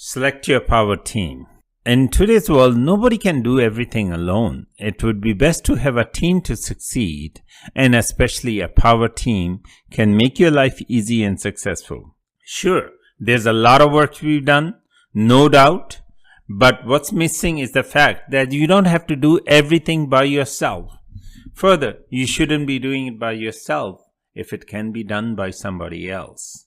Select your power team. In today's world, nobody can do everything alone. It would be best to have a team to succeed, and especially a power team can make your life easy and successful. Sure, there's a lot of work to be done, no doubt, but what's missing is the fact that you don't have to do everything by yourself. Further, you shouldn't be doing it by yourself if it can be done by somebody else.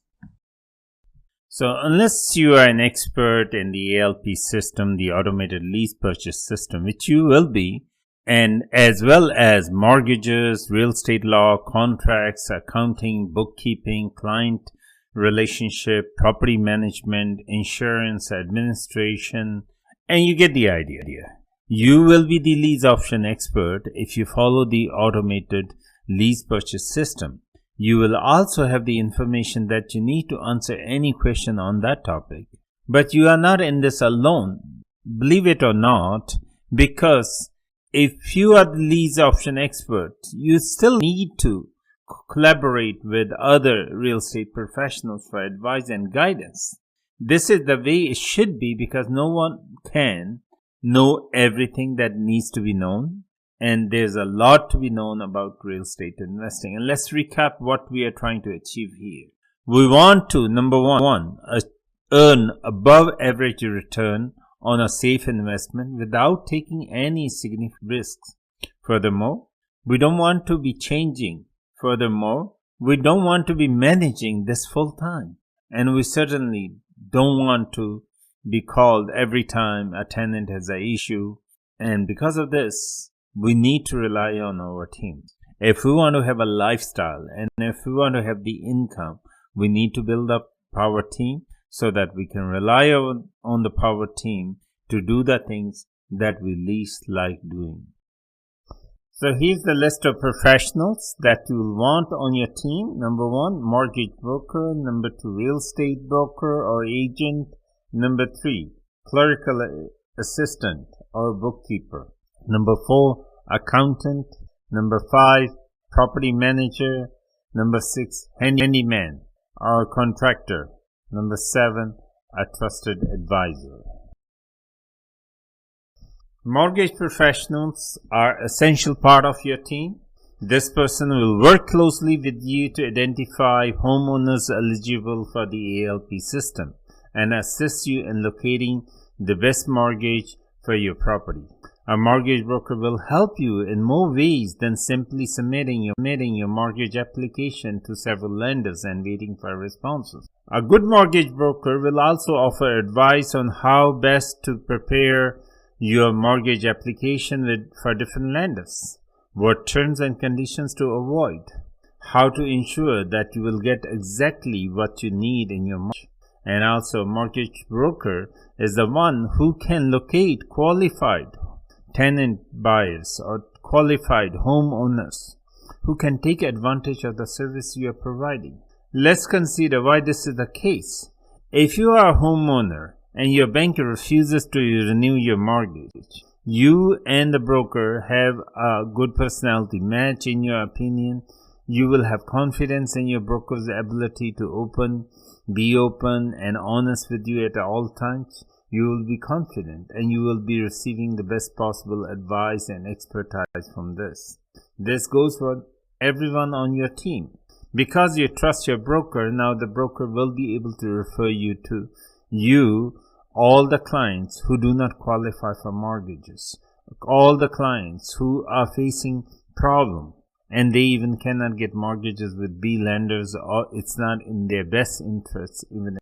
So unless you are an expert in the ALP system, the automated lease purchase system, which you will be, and as well as mortgages, real estate law, contracts, accounting, bookkeeping, client relationship, property management, insurance, administration, and you get the idea. You will be the lease option expert if you follow the automated lease purchase system. You will also have the information that you need to answer any question on that topic. But you are not in this alone, believe it or not, because if you are the lease option expert, you still need to collaborate with other real estate professionals for advice and guidance. This is the way it should be because no one can know everything that needs to be known. And there's a lot to be known about real estate investing. And let's recap what we are trying to achieve here. We want to, number one, earn above average return on a safe investment without taking any significant risks. Furthermore, we don't want to be changing. Furthermore, we don't want to be managing this full time. And we certainly don't want to be called every time a tenant has an issue. And because of this, we need to rely on our teams. If we want to have a lifestyle and if we want to have the income, we need to build up our team so that we can rely on the power team to do the things that we least like doing. So here's the list of professionals that you will want on your team. Number 1, mortgage broker. Number 2, real estate broker or agent. Number 3, clerical assistant or bookkeeper. Number 4, accountant. Number 5, property manager. Number 6, handyman or contractor. Number 7, a trusted advisor. Mortgage professionals are an essential part of your team. This person will work closely with you to identify homeowners eligible for the ALP system and assist you in locating the best mortgage for your property. A mortgage broker will help you in more ways than simply submitting your mortgage application to several lenders and waiting for responses. A good mortgage broker will also offer advice on how best to prepare your mortgage application for different lenders, what terms and conditions to avoid, how to ensure that you will get exactly what you need in your mortgage. And also, a mortgage broker is the one who can locate qualified tenant buyers or qualified homeowners who can take advantage of the service you are providing. Let's consider why this is the case. If you are a homeowner and your bank refuses to renew your mortgage, you and the broker have a good personality match in your opinion. You will have confidence in your broker's ability to be open and honest with you at all times. You will be confident and you will be receiving the best possible advice and expertise from this. This goes for everyone on your team. Because you trust your broker, now the broker will be able to refer you to all the clients who do not qualify for mortgages, all the clients who are facing problem and they even cannot get mortgages with B lenders, or it's not in their best interest even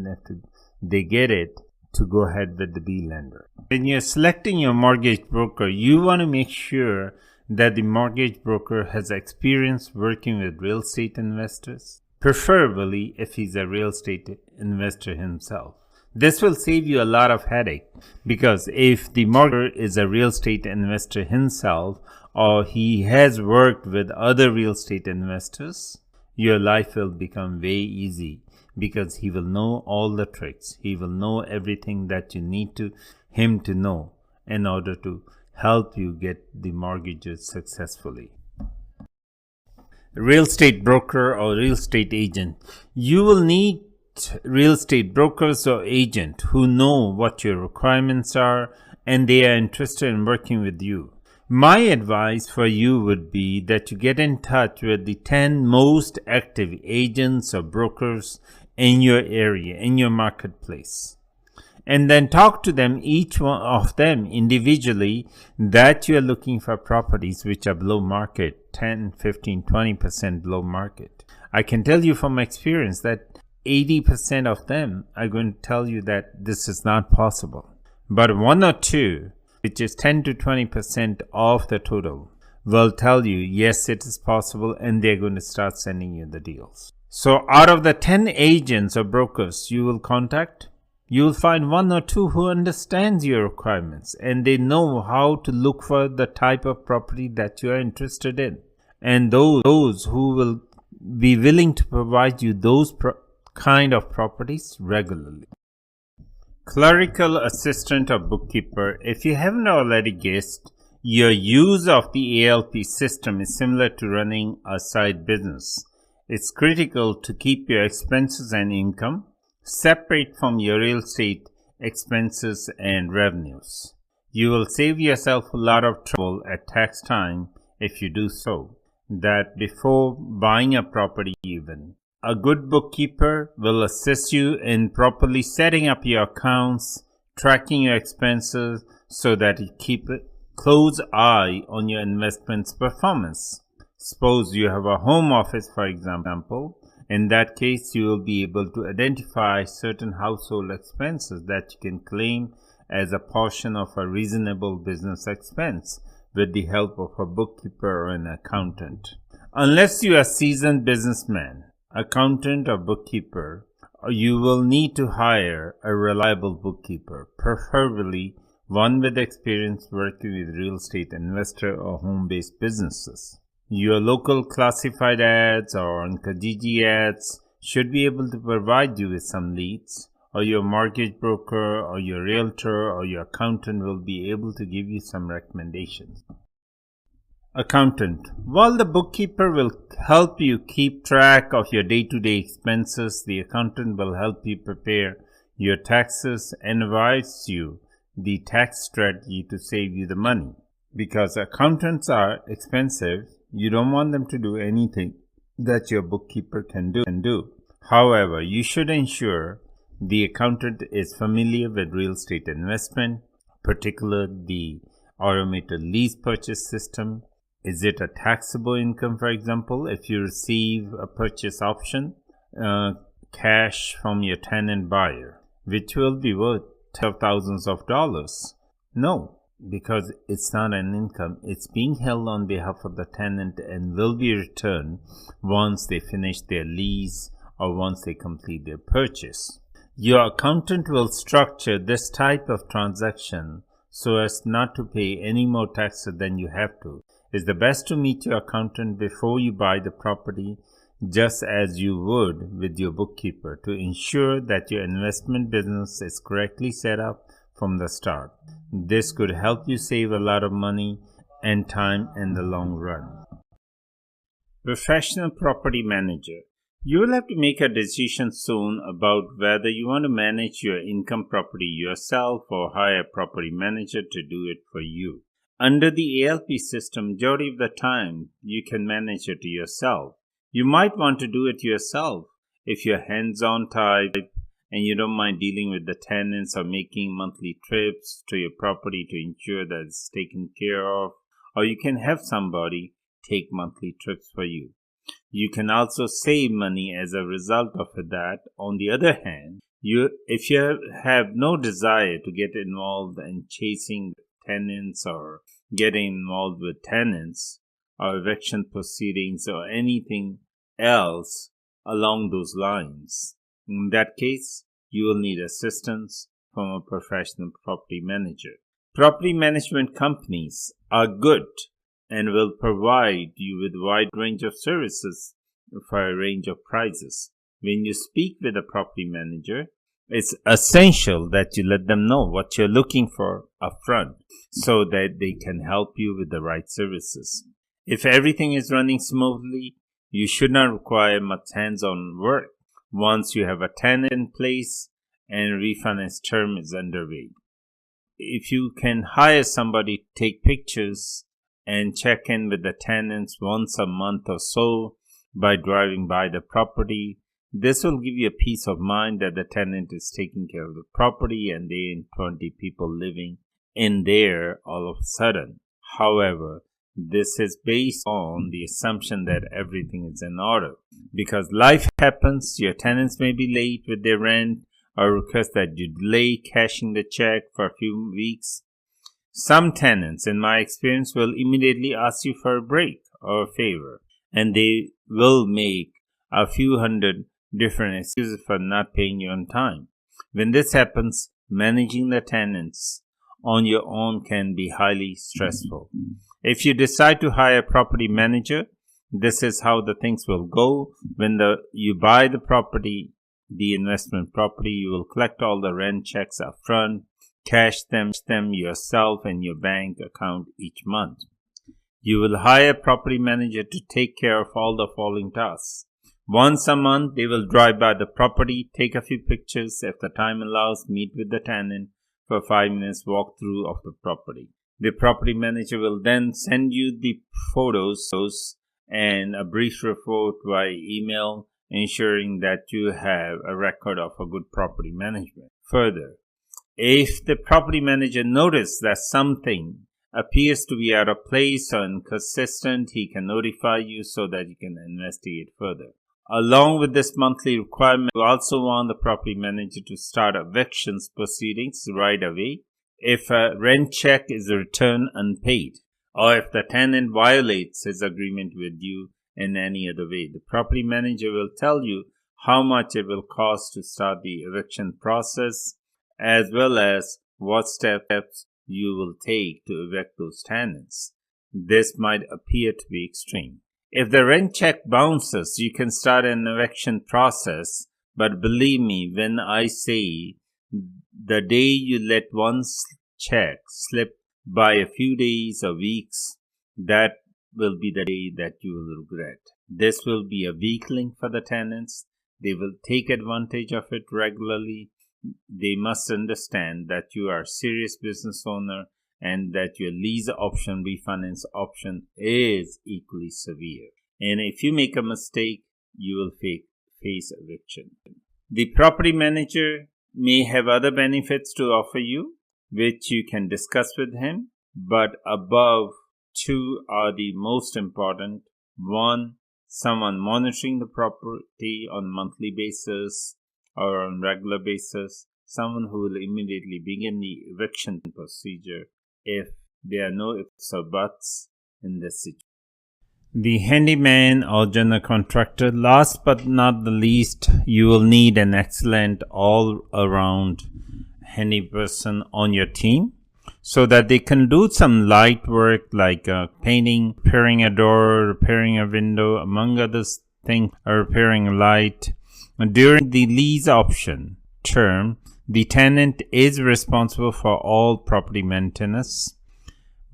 if they get it, to go ahead with the B lender. When you're selecting your mortgage broker, you want to make sure that the mortgage broker has experience working with real estate investors, preferably if he's a real estate investor himself. This will save you a lot of headache because if the mortgage is a real estate investor himself or he has worked with other real estate investors, your life will become way easy because he will know all the tricks. He will know everything that you need him to know in order to help you get the mortgages successfully. Real estate broker or real estate agent, you will need real estate brokers or agent who know what your requirements are and they are interested in working with you. My advice for you would be that you get in touch with the 10 most active agents or brokers in your area, in your marketplace. And then talk to them, each one of them individually, that you are looking for properties which are below market, 10, 15, 20% below market. I can tell you from experience that 80% of them are going to tell you that this is not possible. But one or two, which is 10 to 20% of the total, will tell you, yes, it is possible, and they're going to start sending you the deals. So out of the 10 agents or brokers you will contact, you will find one or two who understands your requirements and they know how to look for the type of property that you are interested in. And those who will be willing to provide you those kind of properties regularly. Clerical assistant or bookkeeper. If you haven't already guessed, your use of the ALP system is similar to running a side business. It's critical to keep your expenses and income separate from your real estate expenses and revenues. You will save yourself a lot of trouble at tax time if you do so. That before buying a property even, a good bookkeeper will assist you in properly setting up your accounts, tracking your expenses so that you keep a close eye on your investments performance. Suppose you have a home office, for example. In that case, you will be able to identify certain household expenses that you can claim as a portion of a reasonable business expense with the help of a bookkeeper or an accountant. Unless you are a seasoned businessman, accountant or bookkeeper, you will need to hire a reliable bookkeeper, preferably one with experience working with real estate investor or home-based businesses. Your local classified ads or on Kijiji ads should be able to provide you with some leads, or your mortgage broker or your realtor or your accountant will be able to give you some recommendations. Accountant. While the bookkeeper will help you keep track of your day-to-day expenses, the accountant will help you prepare your taxes and advise you the tax strategy to save you the money. Because accountants are expensive, you don't want them to do anything that your bookkeeper can do. However, you should ensure the accountant is familiar with real estate investment, particularly the automated lease purchase system. Is it a taxable income, for example, if you receive a purchase option, cash from your tenant buyer, which will be worth thousands of dollars? No. Because it's not an income, it's being held on behalf of the tenant and will be returned once they finish their lease or once they complete their purchase. Your accountant will structure this type of transaction so as not to pay any more taxes than you have to. It's the best to meet your accountant before you buy the property, just as you would with your bookkeeper, to ensure that your investment business is correctly set up from the start. This could help you save a lot of money and time in the long run. Professional property manager. You will have to make a decision soon about whether you want to manage your income property yourself or hire a property manager to do it for you. Under the ALP system, majority of the time, you can manage it yourself. You might want to do it yourself if you're hands-on type and you don't mind dealing with the tenants or making monthly trips to your property to ensure that it's taken care of, or you can have somebody take monthly trips for you. You can also save money as a result of that. On the other hand, if you have no desire to get involved in chasing tenants or getting involved with tenants or eviction proceedings or anything else along those lines, in that case, you will need assistance from a professional property manager. Property management companies are good and will provide you with a wide range of services for a range of prices. When you speak with a property manager, it's essential that you let them know what you're looking for upfront so that they can help you with the right services. If everything is running smoothly, you should not require much hands-on work. once you have a tenant in place and refinance term is underway. If you can hire somebody to take pictures and check in with the tenants once a month or so by driving by the property, this will give you a peace of mind that the tenant is taking care of the property and there ain't 20 people living in there all of a sudden. However, this is based on the assumption that everything is in order. Because life happens, your tenants may be late with their rent or request that you delay cashing the check for a few weeks. Some tenants, in my experience, will immediately ask you for a break or a favor, and they will make a few hundred different excuses for not paying you on time. When this happens, managing the tenants on your own can be highly stressful. If you decide to hire a property manager, this is how the things will go. When you buy the property, the investment property, you will collect all the rent checks up front, cash them yourself in your bank account each month. You will hire a property manager to take care of all the following tasks. Once a month, they will drive by the property, take a few pictures. If the time allows, meet with the tenant for a 5-minute walkthrough of the property. The property manager will then send you the photos and a brief report via email, ensuring that you have a record of a good property management. Further, if the property manager notices that something appears to be out of place or inconsistent, he can notify you so that you can investigate further. Along with this monthly requirement, you also want the property manager to start evictions proceedings right away if a rent check is returned unpaid, or if the tenant violates his agreement with you in any other way. The property manager will tell you how much it will cost to start the eviction process, as well as what steps you will take to evict those tenants. This might appear to be extreme. If the rent check bounces, you can start an eviction process, but believe me when I say the day you let one check slip by a few days or weeks, that will be the day that you will regret. This will be a weak link for the tenants. They will take advantage of it regularly. They must understand that you are a serious business owner and that your lease option, refinance option is equally severe. And if you make a mistake, you will face eviction. The property manager may have other benefits to offer you, which you can discuss with him, but above two are the most important. One, someone monitoring the property on a monthly basis or on regular basis, someone who will immediately begin the eviction procedure if there are no ifs or buts in this situation. The handyman or general contractor, last but not the least, you will need an excellent all-around handy person on your team so that they can do some light work like painting, repairing a door, repairing a window, among other things, repairing a light. During the lease option term, the tenant is responsible for all property maintenance,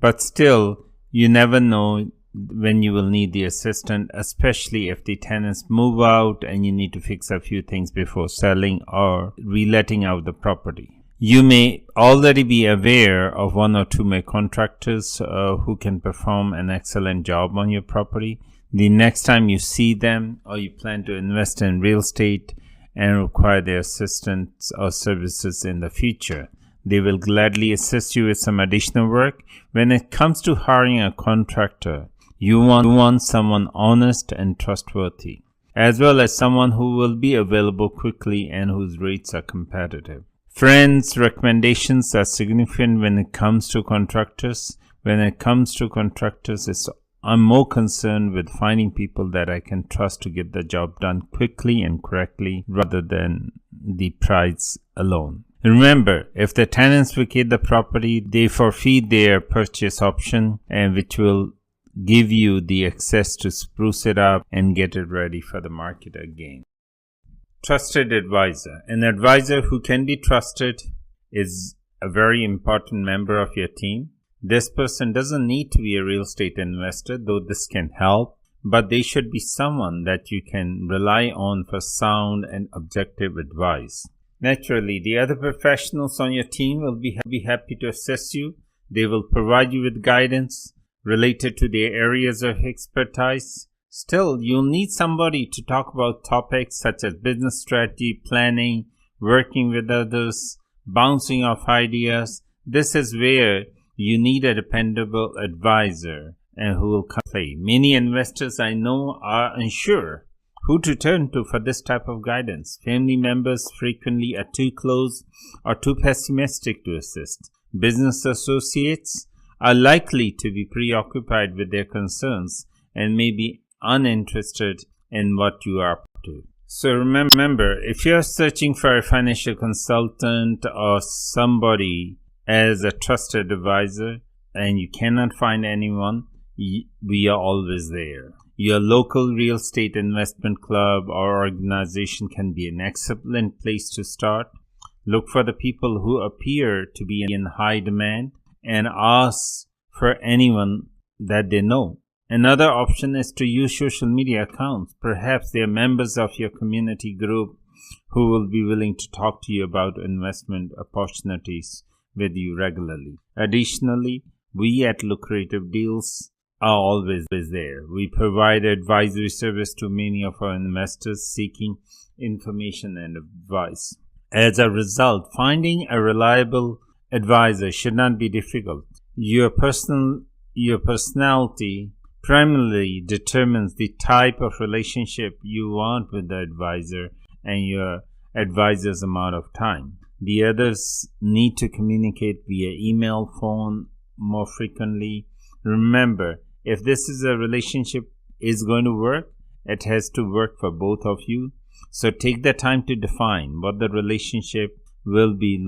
but still, you never know when you will need the assistant, especially if the tenants move out and you need to fix a few things before selling or reletting out the property. You may already be aware of one or two more contractors who can perform an excellent job on your property. The next time you see them or you plan to invest in real estate and require their assistance or services in the future, they will gladly assist you with some additional work. When it comes to hiring a contractor, you want someone honest and trustworthy, as well as someone who will be available quickly and whose rates are competitive. Friends, recommendations are significant when it comes to contractors. I'm more concerned with finding people that I can trust to get the job done quickly and correctly rather than the price alone. Remember, if the tenants vacate the property, they forfeit their purchase option, and which will give you the access to spruce it up and get it ready for the market again. Trusted advisor. An advisor who can be trusted is a very important member of your team. This person doesn't need to be a real estate investor, though this can help, but they should be someone that you can rely on for sound and objective advice. Naturally, the other professionals on your team will be happy to assist you. They will provide you with guidance related to their areas of expertise. Still, you'll need somebody to talk about topics such as business strategy, planning, working with others, bouncing off ideas. This is where you need a dependable advisor and who will come play. Many investors I know are unsure who to turn to for this type of guidance. Family members frequently are too close or too pessimistic to assist. Business associates are likely to be preoccupied with their concerns and may be uninterested in what you are up to. So remember, if you're searching for a financial consultant or somebody as a trusted advisor and you cannot find anyone, we are always there. Your local real estate investment club or organization can be an excellent place to start. Look for the people who appear to be in high demand and ask for anyone that they know. Another option is to use social media accounts. Perhaps they are members of your community group who will be willing to talk to you about investment opportunities with you regularly. Additionally, we at Lucrative Deals are always there. We provide advisory service to many of our investors seeking information and advice. As a result, finding a reliable advisor should not be difficult. Your personality primarily determines the type of relationship you want with the advisor and your advisor's amount of time. The others need to communicate via email, phone more frequently. Remember, if this is a relationship is going to work, it has to work for both of you. So take the time to define what the relationship will be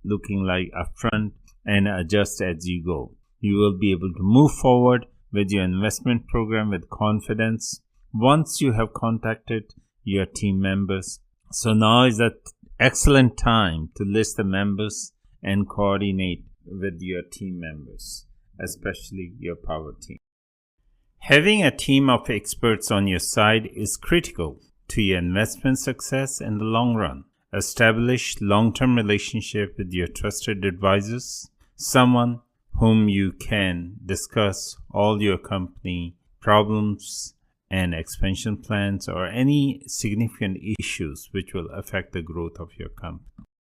looking like upfront and adjust as you go. You will be able to move forward with your investment program with confidence once you have contacted your team members. So now is an excellent time to list the members and coordinate with your team members, especially your power team. Having a team of experts on your side is critical to your investment success in the long run. Establish long-term relationship with your trusted advisors, someone whom you can discuss all your company problems and expansion plans or any significant issues which will affect the growth of your company.